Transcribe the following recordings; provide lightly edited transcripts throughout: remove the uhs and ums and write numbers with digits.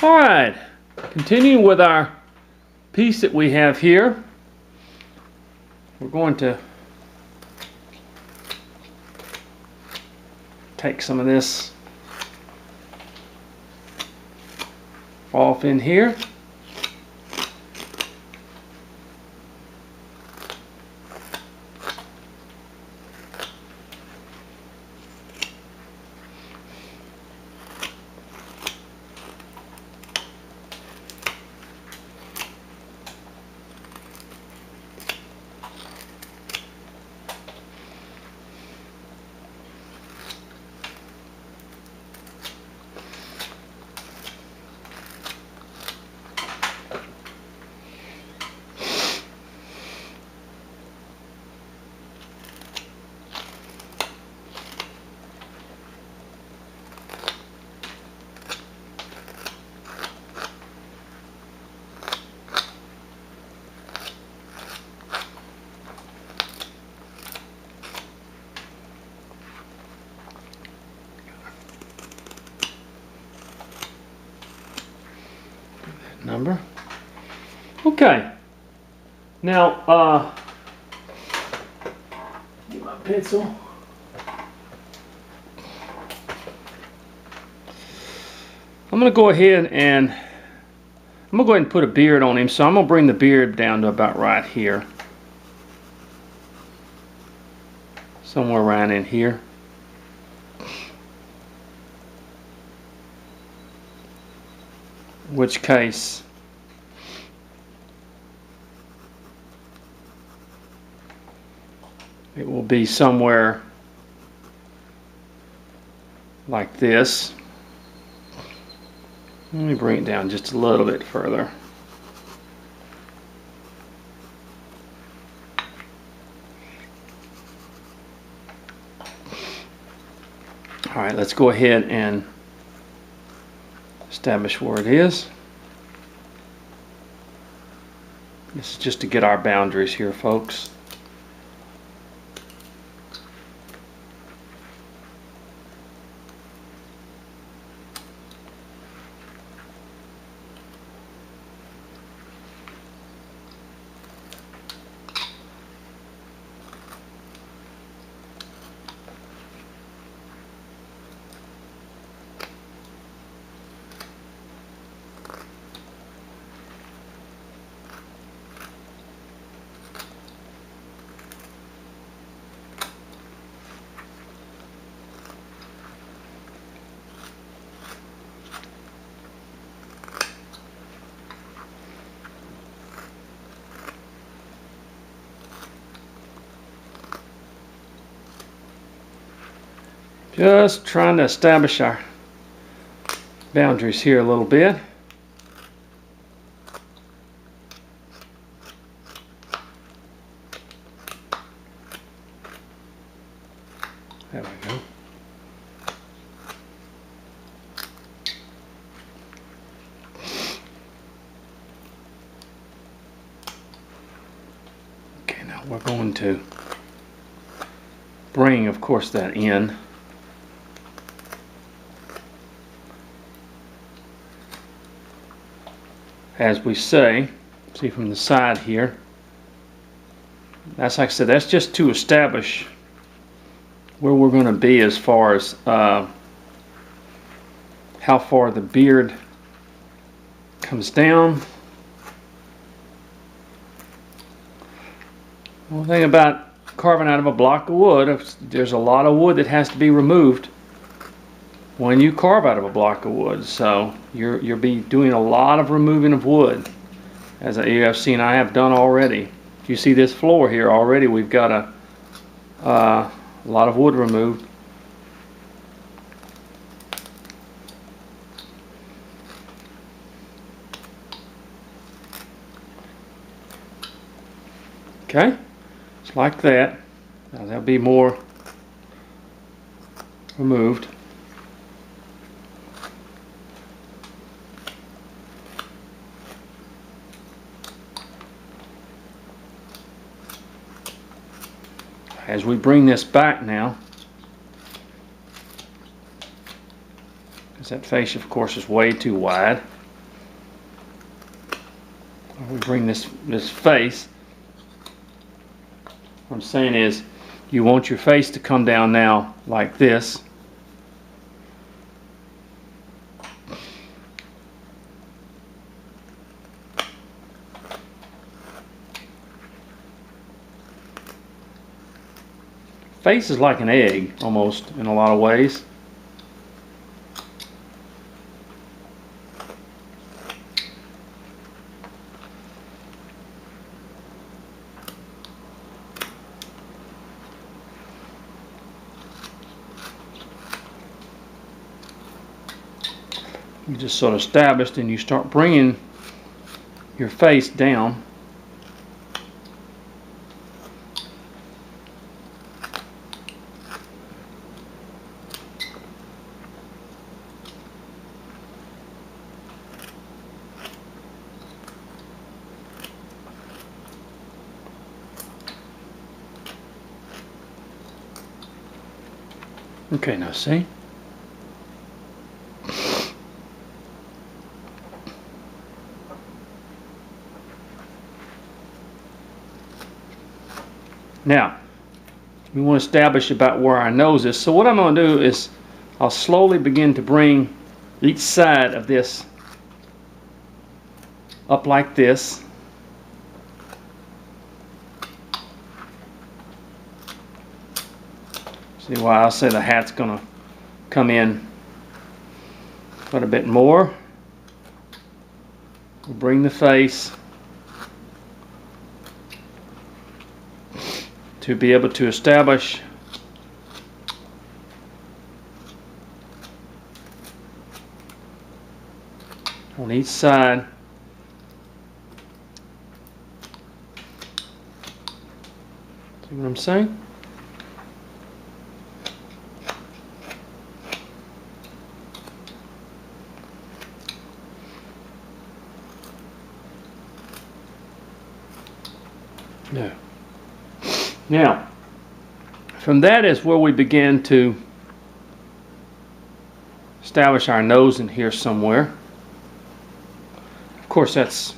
Alright, continuing with our piece that we have here, we're going to take some of this off in here. Number. Okay. Now, get my pencil. I'm going to go ahead and put a beard on him. So I'm going to bring the beard down to about right here. Somewhere around in here. In which case it will be somewhere like this. Let me bring it down just a little bit further. All right, let's go ahead and establish where it is. This is just to get our boundaries here, folks. Just trying to establish our boundaries here a little bit. There we go. Okay, now we're going to bring, of course, that in. As we say, see from the side here, that's, like I said, that's just to establish where we're going to be as far as how far the beard comes down. One thing about carving out of a block of wood, there's a lot of wood that has to be removed when you carve out of a block of wood, so you'll be doing a lot of removing of wood, as you have seen I have done already. If you see this floor here already, we've got a lot of wood removed. Okay, just like that. Now there'll be more removed. As we bring this back now, because that face of course is way too wide, We bring this face. What I'm saying is, you want your face to come down now like this. Face is like an egg, almost, in a lot of ways. You just sort of established, and you start bringing your face down. Okay, now see? Now, we want to establish about where our nose is. So what I'm going to do is I'll slowly begin to bring each side of this up like this. See why I say the hat's going to come in quite a bit more. We'll bring the face to be able to establish on each side. See what I'm saying? No. Now, from that is where we begin to establish our nose in here somewhere. Of course, that's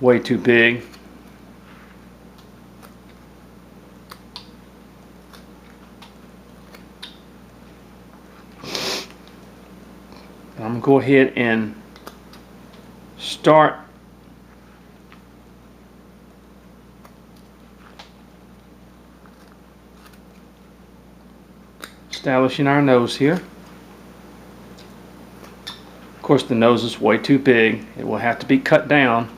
way too big. I'm going to go ahead and start establishing our nose here. Of course, the nose is way too big. It will have to be cut down.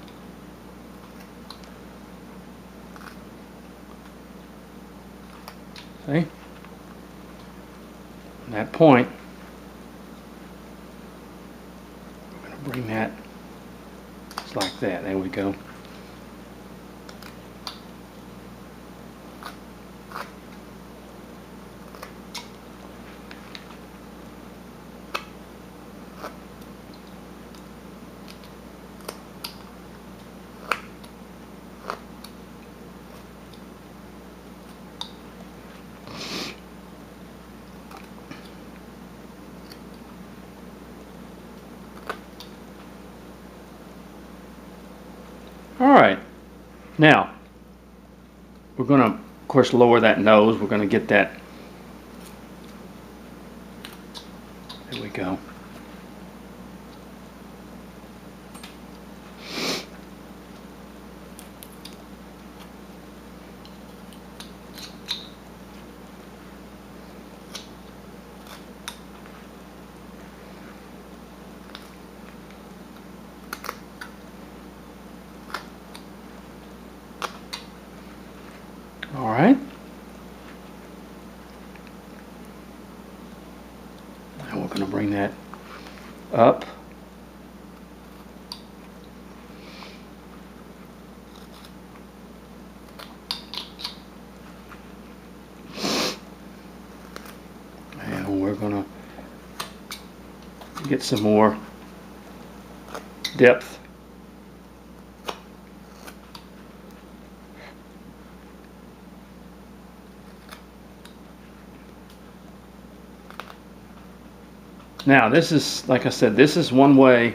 See? From that point, I'm going to bring that just like that. There we go. Alright, now we're going to, of course, lower that nose. We're going to get that. There we go. All right. Now we're going to bring that up. And we're going to get some more depth. Now this is, like I said, this is one way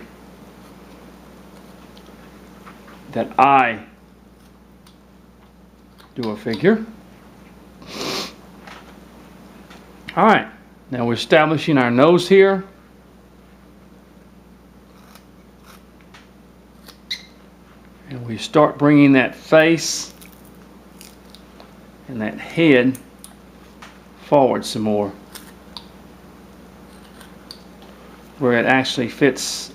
that I do a figure. Alright, now we're establishing our nose here. And we start bringing that face and that head forward some more, where it actually fits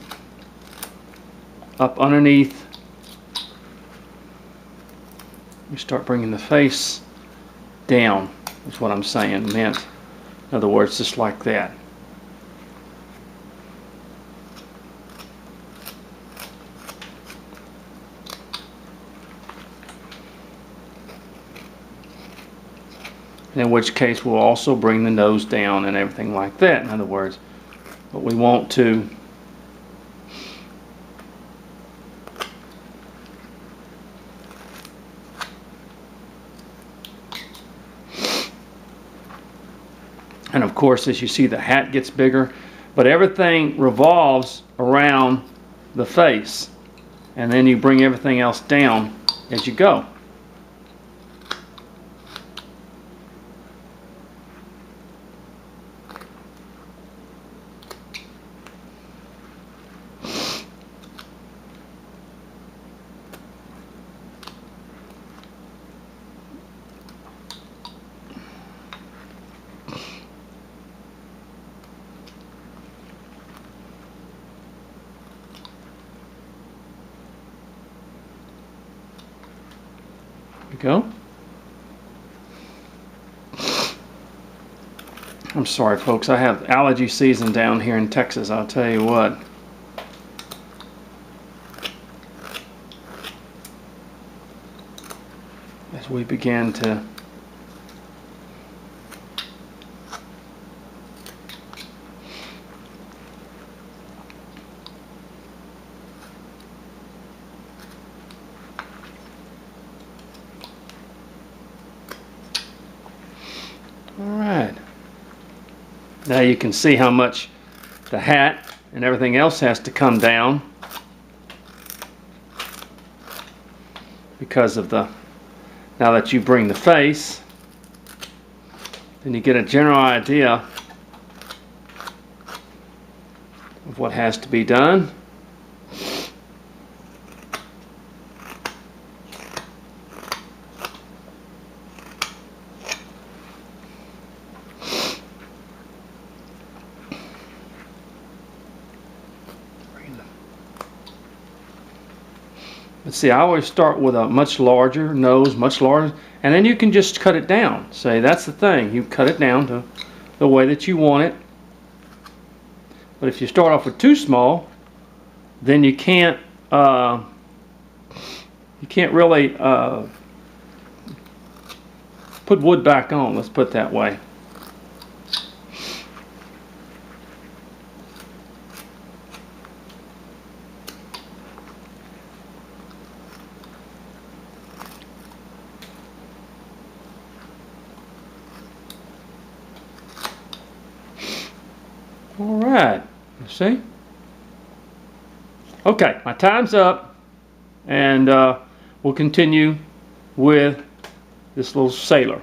up underneath. We start bringing the face down, is what I'm saying, meant. In other words, just like that. In which case we'll also bring the nose down and everything like that. In other words, but we want to and of course, as you see, the hat gets bigger, but everything revolves around the face, and then you bring everything else down as you go. Go. I'm sorry, folks. I have allergy season down here in Texas. I'll tell you what. As we begin to Alright, now you can see how much the hat and everything else has to come down because of the, now that you bring the face, then you get a general idea of what has to be done. But see, I always start with a much larger nose, much larger, and then you can just cut it down. Say, that's the thing. You cut it down to the way that you want it. But if you start off with too small, then you can't really put wood back on. Let's put it that way. All right, you see? Okay, my time's up, and we'll continue with this little sailor.